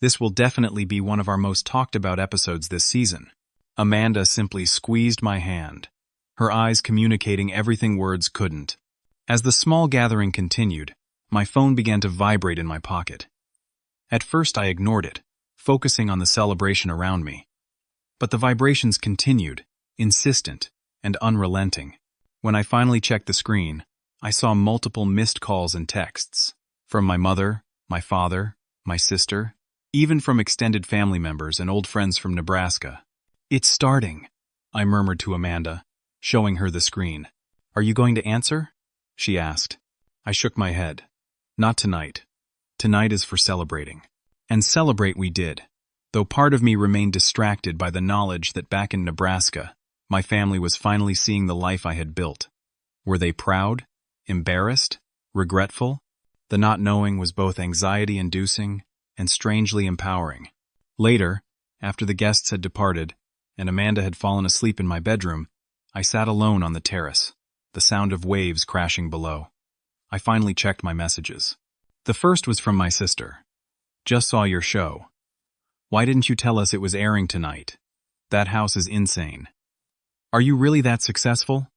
This will definitely be one of our most talked about episodes this season. Amanda simply squeezed my hand, her eyes communicating everything words couldn't. As the small gathering continued, my phone began to vibrate in my pocket. At first I ignored it, focusing on the celebration around me. But the vibrations continued, insistent and unrelenting. When I finally checked the screen, I saw multiple missed calls and texts. From my mother, my father, my sister, even from extended family members and old friends from Nebraska. It's starting, I murmured to Amanda, showing her the screen. Are you going to answer? She asked. I shook my head. Not tonight. Tonight is for celebrating. And celebrate we did, though part of me remained distracted by the knowledge that back in Nebraska, my family was finally seeing the life I had built. Were they proud, embarrassed, regretful? The not knowing was both anxiety-inducing and strangely empowering. Later, after the guests had departed, and Amanda had fallen asleep in my bedroom, I sat alone on the terrace, the sound of waves crashing below. I finally checked my messages. The first was from my sister. Just saw your show. Why didn't you tell us it was airing tonight? That house is insane. Are you really that successful?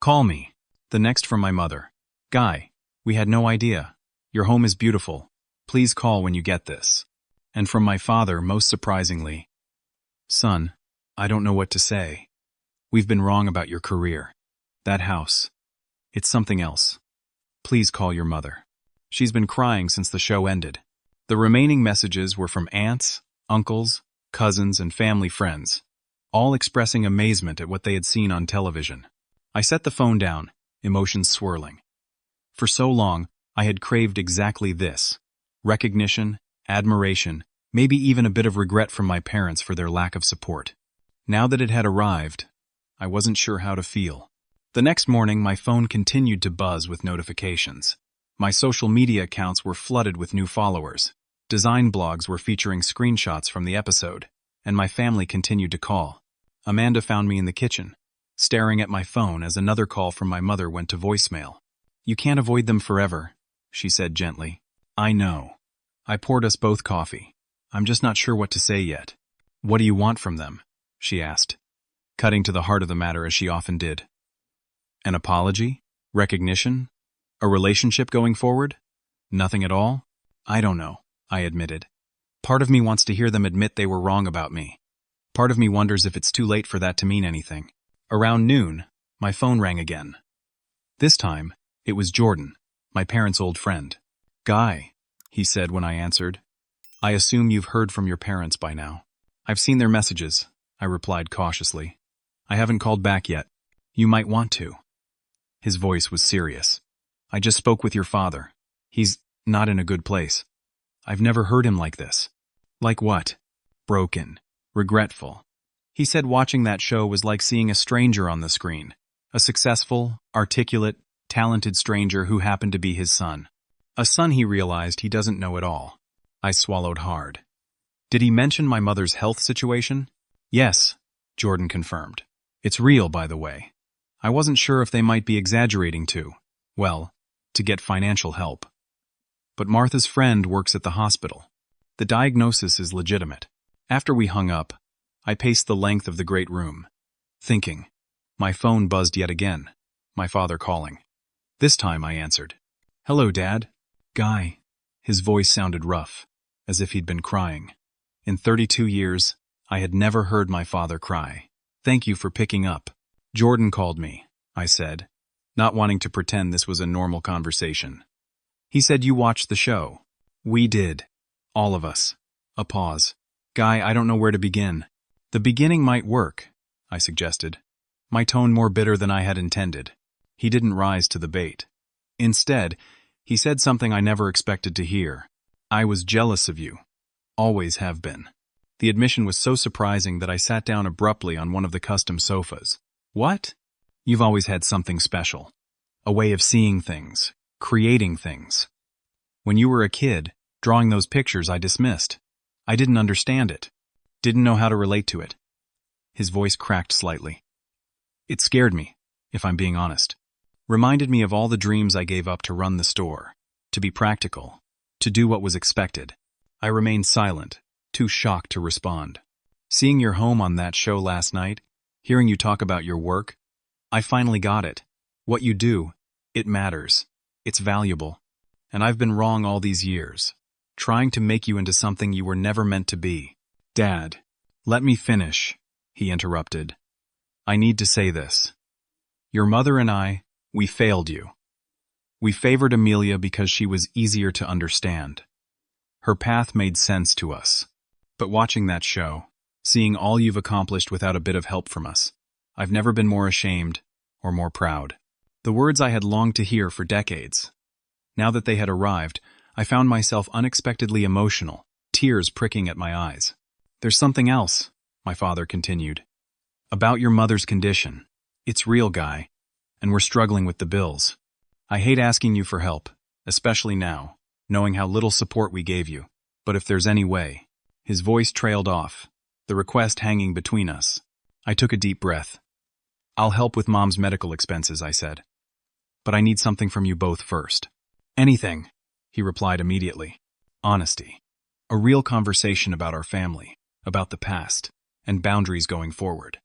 Call me. The next from my mother. Guy, we had no idea. Your home is beautiful. Please call when you get this. And from my father, most surprisingly. Son, I don't know what to say. We've been wrong about your career. That house. It's something else. Please call your mother. She's been crying since the show ended. The remaining messages were from aunts, uncles, cousins, and family friends, all expressing amazement at what they had seen on television. I set the phone down, emotions swirling. For so long, I had craved exactly this: recognition, admiration, maybe even a bit of regret from my parents for their lack of support. Now that it had arrived, I wasn't sure how to feel. The next morning, my phone continued to buzz with notifications. My social media accounts were flooded with new followers. Design blogs were featuring screenshots from the episode, and my family continued to call. Amanda found me in the kitchen, staring at my phone as another call from my mother went to voicemail. You can't avoid them forever, she said gently. I know. I poured us both coffee. I'm just not sure what to say yet. What do you want from them? She asked, cutting to the heart of the matter as she often did. An apology? Recognition? A relationship going forward? Nothing at all? I don't know, I admitted. Part of me wants to hear them admit they were wrong about me. Part of me wonders if it's too late for that to mean anything. Around noon, my phone rang again. This time, it was Jordan, my parents' old friend. Guy, he said when I answered. I assume you've heard from your parents by now. I've seen their messages, I replied cautiously. I haven't called back yet. You might want to. His voice was serious. I just spoke with your father. He's not in a good place. I've never heard him like this. Like what? Broken. Regretful. He said watching that show was like seeing a stranger on the screen. A successful, articulate, talented stranger who happened to be his son. A son he realized he doesn't know at all. I swallowed hard. Did he mention my mother's health situation? Yes, Jordan confirmed. It's real, by the way. I wasn't sure if they might be exaggerating to get financial help. But Martha's friend works at the hospital. The diagnosis is legitimate. After we hung up, I paced the length of the great room, thinking. My phone buzzed yet again, my father calling. This time I answered. Hello, Dad. Guy. His voice sounded rough, as if he'd been crying. In 32 years, I had never heard my father cry. Thank you for picking up. Jordan called me, I said, not wanting to pretend this was a normal conversation. He said you watched the show. We did. All of us. A pause. Guy, I don't know where to begin. The beginning might work, I suggested, my tone more bitter than I had intended. He didn't rise to the bait. Instead, he said something I never expected to hear. I was jealous of you. Always have been. The admission was so surprising that I sat down abruptly on one of the custom sofas. What? You've always had something special. A way of seeing things, creating things. When you were a kid, drawing those pictures I dismissed. I didn't understand it. Didn't know how to relate to it. His voice cracked slightly. It scared me. if I'm being honest. Reminded me of all the dreams I gave up to run the store, to be practical, to do what was expected. I remained silent, too shocked to respond. Seeing your home on that show last night, hearing you talk about your work, I finally got it. What you do, it matters. It's valuable. And I've been wrong all these years, trying to make you into something you were never meant to be. Dad, let me finish, he interrupted. I need to say this. Your mother and I, we failed you. We favored Amelia because she was easier to understand. Her path made sense to us. But watching that show, seeing all you've accomplished without a bit of help from us, I've never been more ashamed or more proud. The words I had longed to hear for decades. Now that they had arrived, I found myself unexpectedly emotional, tears pricking at my eyes. There's something else, my father continued. About your mother's condition. It's real, Guy, and we're struggling with the bills. I hate asking you for help, especially now, knowing how little support we gave you. But if there's any way. His voice trailed off, the request hanging between us. I took a deep breath. I'll help with Mom's medical expenses, I said. But I need something from you both first. Anything, he replied immediately. Honesty. A real conversation about our family, about the past, and boundaries going forward.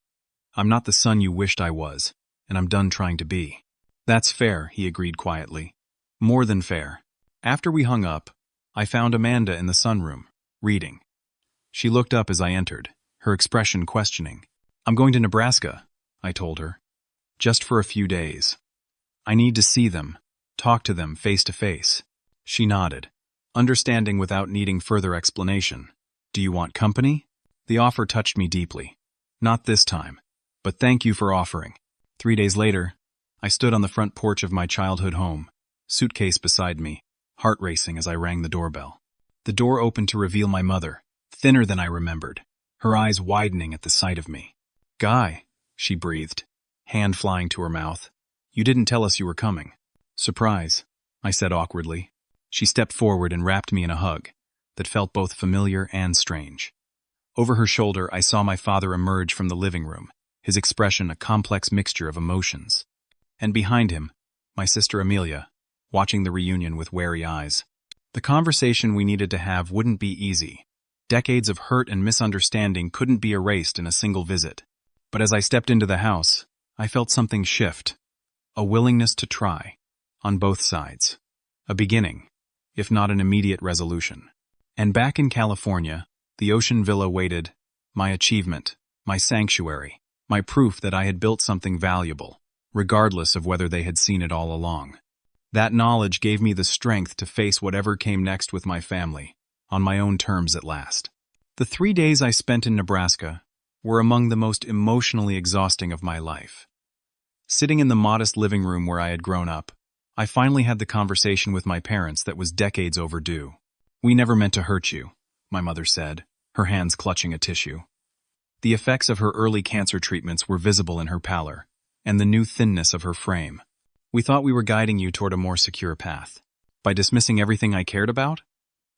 I'm not the son you wished I was, and I'm done trying to be. That's fair, he agreed quietly. More than fair. After we hung up, I found Amanda in the sunroom, reading. She looked up as I entered, her expression questioning. I'm going to Nebraska, I told her. Just for a few days. I need to see them, talk to them face to face. She nodded, understanding without needing further explanation. Do you want company? The offer touched me deeply. Not this time, but thank you for offering. 3 days later, I stood on the front porch of my childhood home, suitcase beside me, heart racing as I rang the doorbell. The door opened to reveal my mother, thinner than I remembered, her eyes widening at the sight of me. Guy, she breathed, hand flying to her mouth. You didn't tell us you were coming. Surprise, I said awkwardly. She stepped forward and wrapped me in a hug that felt both familiar and strange. Over her shoulder, I saw my father emerge from the living room, his expression a complex mixture of emotions. And behind him, my sister Amelia, watching the reunion with wary eyes. The conversation we needed to have wouldn't be easy. Decades of hurt and misunderstanding couldn't be erased in a single visit. But as I stepped into the house, I felt something shift. A willingness to try, on both sides. A beginning, if not an immediate resolution. And back in California, the ocean villa waited, my achievement, my sanctuary, my proof that I had built something valuable, regardless of whether they had seen it all along. That knowledge gave me the strength to face whatever came next with my family, on my own terms at last. The 3 days I spent in Nebraska were among the most emotionally exhausting of my life. Sitting in the modest living room where I had grown up, I finally had the conversation with my parents that was decades overdue. We never meant to hurt you, my mother said, her hands clutching a tissue. The effects of her early cancer treatments were visible in her pallor, and the new thinness of her frame. We thought we were guiding you toward a more secure path. By dismissing everything I cared about?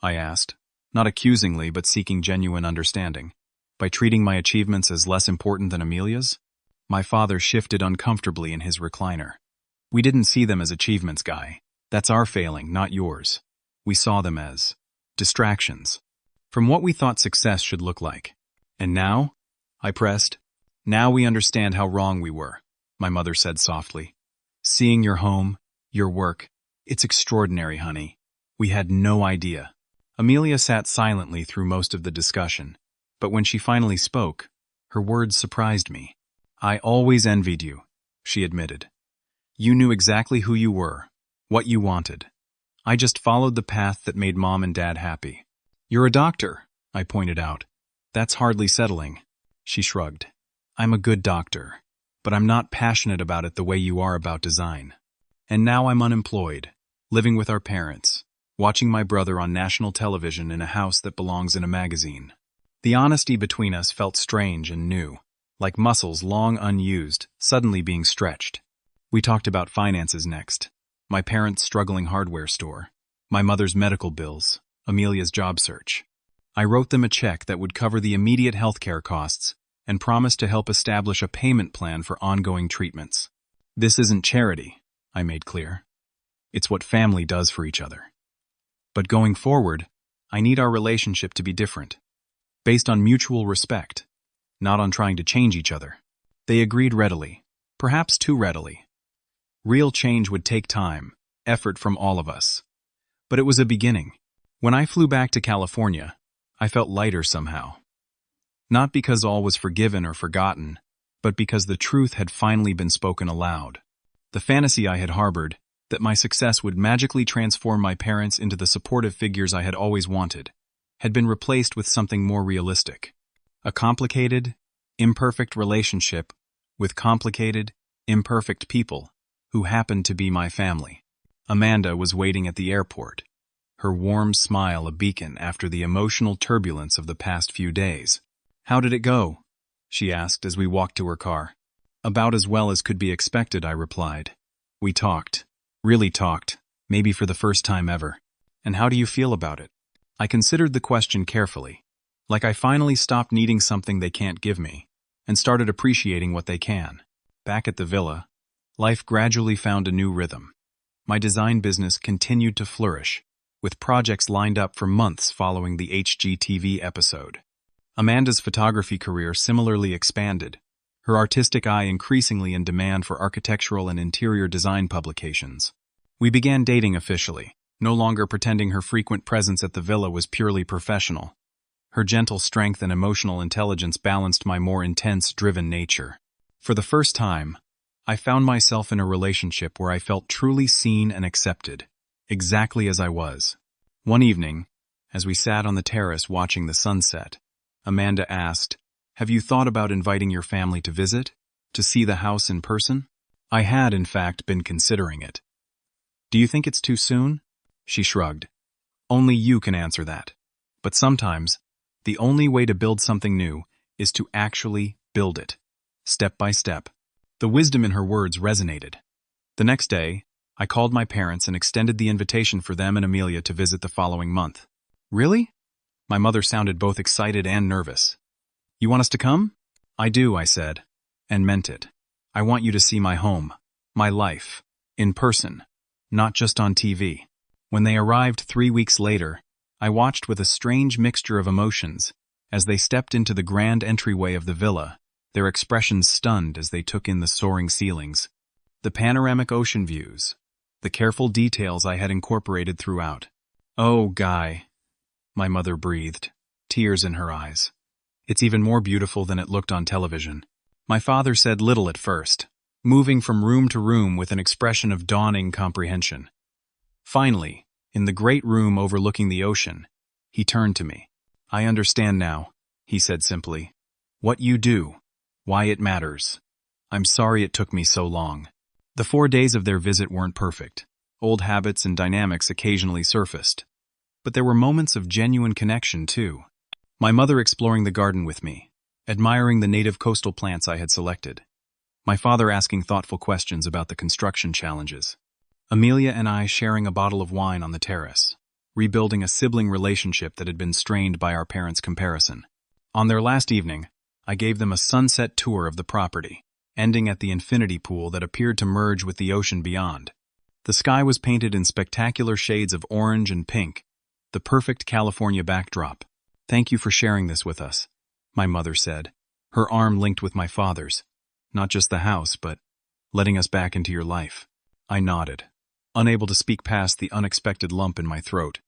I asked, not accusingly but seeking genuine understanding. By treating my achievements as less important than Amelia's? My father shifted uncomfortably in his recliner. We didn't see them as achievements, Guy. That's our failing, not yours. We saw them as distractions from what we thought success should look like. And now? I pressed. Now we understand how wrong we were, my mother said softly. Seeing your home, your work, it's extraordinary, honey. We had no idea. Amelia sat silently through most of the discussion, but when she finally spoke, her words surprised me. I always envied you, she admitted. You knew exactly who you were, what you wanted. I just followed the path that made Mom and Dad happy. You're a doctor, I pointed out. That's hardly settling. She shrugged. I'm a good doctor, but I'm not passionate about it the way you are about design. And now I'm unemployed, living with our parents, watching my brother on national television in a house that belongs in a magazine. The honesty between us felt strange and new, like muscles long unused, suddenly being stretched. We talked about finances next. My parents' struggling hardware store, my mother's medical bills, Amelia's job search. I wrote them a check that would cover the immediate healthcare costs and promised to help establish a payment plan for ongoing treatments. This isn't charity, I made clear. It's what family does for each other. But going forward, I need our relationship to be different, based on mutual respect, not on trying to change each other. They agreed readily, perhaps too readily. Real change would take time, effort from all of us. But it was a beginning. When I flew back to California, I felt lighter somehow. Not because all was forgiven or forgotten, but because the truth had finally been spoken aloud. The fantasy I had harbored, that my success would magically transform my parents into the supportive figures I had always wanted, had been replaced with something more realistic. A complicated, imperfect relationship with complicated, imperfect people who happened to be my family. Amanda was waiting at the airport, her warm smile a beacon after the emotional turbulence of the past few days. "How did it go?" she asked as we walked to her car. "About as well as could be expected," I replied. "We talked. Really talked, maybe for the first time ever. And how do you feel about it?" I considered the question carefully, like I finally stopped needing something they can't give me, and started appreciating what they can. Back at the villa, life gradually found a new rhythm. My design business continued to flourish, with projects lined up for months following the HGTV episode. Amanda's photography career similarly expanded, her artistic eye increasingly in demand for architectural and interior design publications. We began dating officially, no longer pretending her frequent presence at the villa was purely professional. Her gentle strength and emotional intelligence balanced my more intense, driven nature. For the first time, I found myself in a relationship where I felt truly seen and accepted, exactly as I was. One evening, as we sat on the terrace watching the sunset, Amanda asked, "Have you thought about inviting your family to visit, to see the house in person?" I had, in fact, been considering it. "Do you think it's too soon?" She shrugged. "Only you can answer that. But sometimes, the only way to build something new is to actually build it, step by step." The wisdom in her words resonated. The next day, I called my parents and extended the invitation for them and Amelia to visit the following month. "Really?" My mother sounded both excited and nervous. "You want us to come?" "I do," I said, and meant it. "I want you to see my home, my life, in person, not just on TV." When they arrived 3 weeks later, I watched with a strange mixture of emotions as they stepped into the grand entryway of the villa, their expressions stunned as they took in the soaring ceilings, the panoramic ocean views, the careful details I had incorporated throughout. "Oh, Guy," my mother breathed, tears in her eyes. "It's even more beautiful than it looked on television." My father said little at first, moving from room to room with an expression of dawning comprehension. Finally, in the great room overlooking the ocean, he turned to me. "I understand now," he said simply. "What you do, why it matters. I'm sorry it took me so long." The 4 days of their visit weren't perfect. Old habits and dynamics occasionally surfaced. But there were moments of genuine connection, too. My mother exploring the garden with me, admiring the native coastal plants I had selected. My father asking thoughtful questions about the construction challenges. Amelia and I sharing a bottle of wine on the terrace, rebuilding a sibling relationship that had been strained by our parents' comparison. On their last evening, I gave them a sunset tour of the property, ending at the infinity pool that appeared to merge with the ocean beyond. The sky was painted in spectacular shades of orange and pink, the perfect California backdrop. "Thank you for sharing this with us," my mother said, her arm linked with my father's. "Not just the house, but letting us back into your life." I nodded, unable to speak past the unexpected lump in my throat.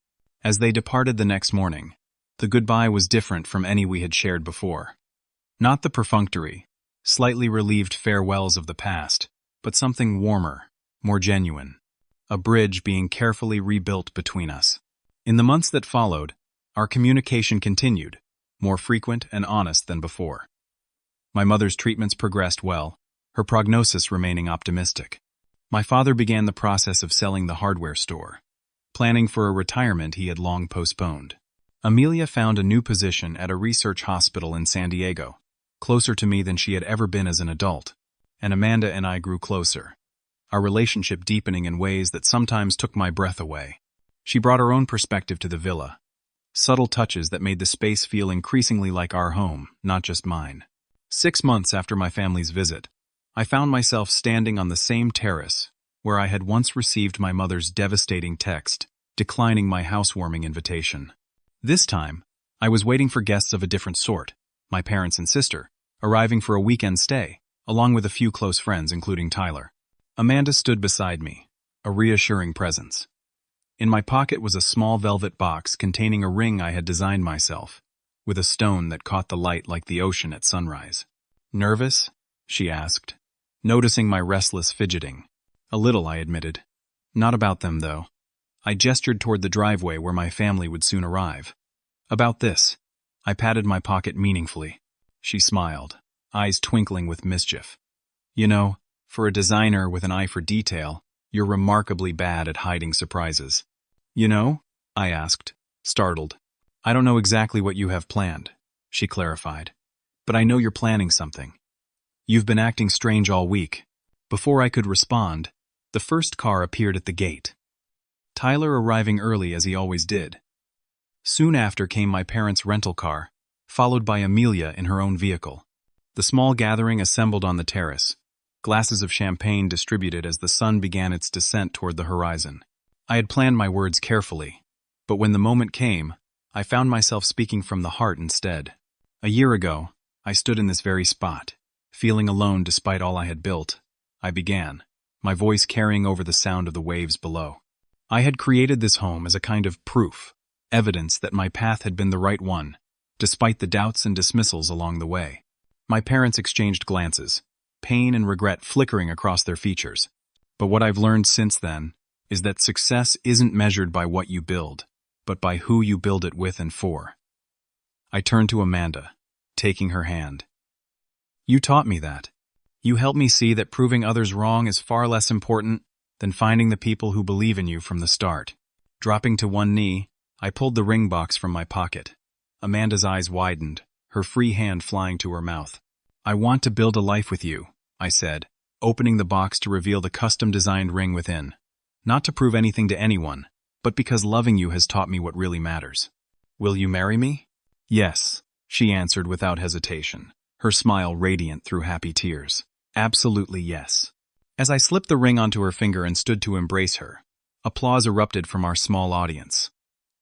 As they departed the next morning, the goodbye was different from any we had shared before. Not the perfunctory, slightly relieved farewells of the past, but something warmer, more genuine. A bridge being carefully rebuilt between us. In the months that followed, our communication continued, more frequent and honest than before. My mother's treatments progressed well, her prognosis remaining optimistic. My father began the process of selling the hardware store, planning for a retirement he had long postponed. Amelia found a new position at a research hospital in San Diego, closer to me than she had ever been as an adult, and Amanda and I grew closer, our relationship deepening in ways that sometimes took my breath away. She brought her own perspective to the villa, subtle touches that made the space feel increasingly like our home, not just mine. 6 months after my family's visit, I found myself standing on the same terrace where I had once received my mother's devastating text declining my housewarming invitation. This time, I was waiting for guests of a different sort, my parents and sister, arriving for a weekend stay, along with a few close friends including Tyler. Amanda stood beside me, a reassuring presence. In my pocket was a small velvet box containing a ring I had designed myself, with a stone that caught the light like the ocean at sunrise. "Nervous?" she asked, noticing my restless fidgeting. "A little," I admitted. "Not about them, though." I gestured toward the driveway where my family would soon arrive. "About this." I patted my pocket meaningfully. She smiled, eyes twinkling with mischief. "You know, for a designer with an eye for detail, you're remarkably bad at hiding surprises." "You know?" I asked, startled. "I don't know exactly what you have planned," she clarified. "But I know you're planning something. You've been acting strange all week." Before I could respond, the first car appeared at the gate. Tyler arriving early as he always did. Soon after came my parents' rental car, followed by Amelia in her own vehicle. The small gathering assembled on the terrace, glasses of champagne distributed as the sun began its descent toward the horizon. I had planned my words carefully, but when the moment came, I found myself speaking from the heart instead. A year ago, I stood in this very spot, feeling alone despite all I had built. I began, my voice carrying over the sound of the waves below. I had created this home as a kind of proof, evidence that my path had been the right one, despite the doubts and dismissals along the way. My parents exchanged glances, pain and regret flickering across their features. But what I've learned since then is that success isn't measured by what you build, but by who you build it with and for. I turned to Amanda, taking her hand. "You taught me that. You helped me see that proving others wrong is far less important than finding the people who believe in you from the start." Dropping to one knee, I pulled the ring box from my pocket. Amanda's eyes widened, her free hand flying to her mouth. "I want to build a life with you," I said, opening the box to reveal the custom-designed ring within. "Not to prove anything to anyone, but because loving you has taught me what really matters." "Will you marry me?" "Yes," she answered without hesitation, her smile radiant through happy tears. "Absolutely yes." As I slipped the ring onto her finger and stood to embrace her, applause erupted from our small audience.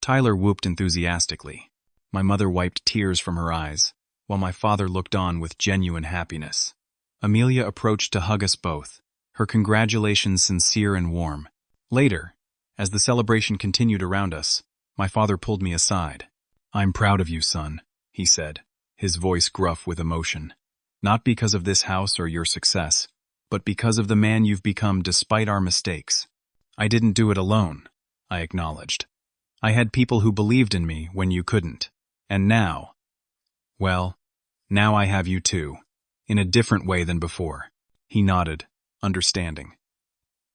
Tyler whooped enthusiastically. My mother wiped tears from her eyes, while my father looked on with genuine happiness. Amelia approached to hug us both, her congratulations sincere and warm. Later, as the celebration continued around us, my father pulled me aside. "I'm proud of you, son," he said, his voice gruff with emotion. "Not because of this house or your success, but because of the man you've become despite our mistakes." "I didn't do it alone," I acknowledged. "I had people who believed in me when you couldn't. And now, well, now I have you too, in a different way than before." He nodded, understanding.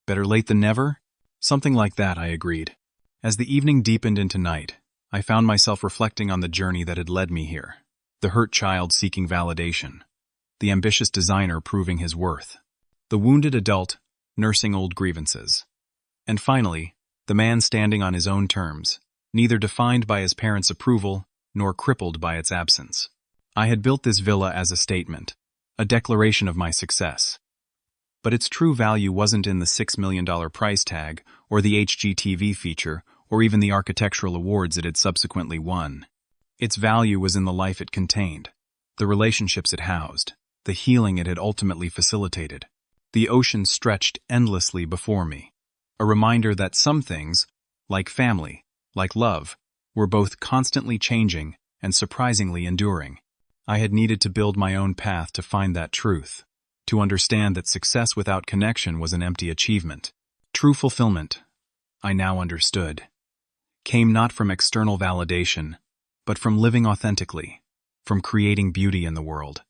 "Better late than never?" "Something like that," I agreed. As the evening deepened into night, I found myself reflecting on the journey that had led me here. The hurt child seeking validation, the ambitious designer proving his worth, the wounded adult nursing old grievances, and finally, the man standing on his own terms, neither defined by his parents' approval nor crippled by its absence. I had built this villa as a statement, a declaration of my success. But its true value wasn't in the $6 million price tag, or the HGTV feature, or even the architectural awards it had subsequently won. Its value was in the life it contained, the relationships it housed, the healing it had ultimately facilitated. The ocean stretched endlessly before me, a reminder that some things, like family, like love, were both constantly changing and surprisingly enduring. I had needed to build my own path to find that truth, to understand that success without connection was an empty achievement. True fulfillment, I now understood, came not from external validation, but from living authentically, from creating beauty in the world,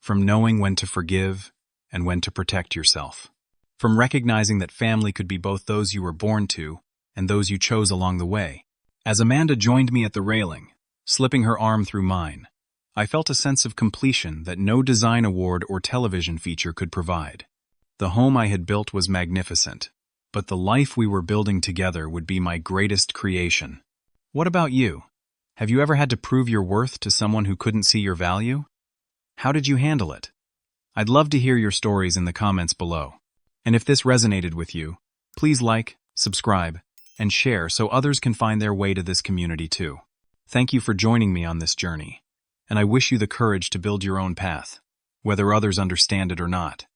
from knowing when to forgive and when to protect yourself, from recognizing that family could be both those you were born to and those you chose along the way. As Amanda joined me at the railing, slipping her arm through mine, I felt a sense of completion that no design award or television feature could provide. The home I had built was magnificent, but the life we were building together would be my greatest creation. What about you? Have you ever had to prove your worth to someone who couldn't see your value? How did you handle it? I'd love to hear your stories in the comments below. And if this resonated with you, please like, subscribe, and share so others can find their way to this community too. Thank you for joining me on this journey, and I wish you the courage to build your own path, whether others understand it or not.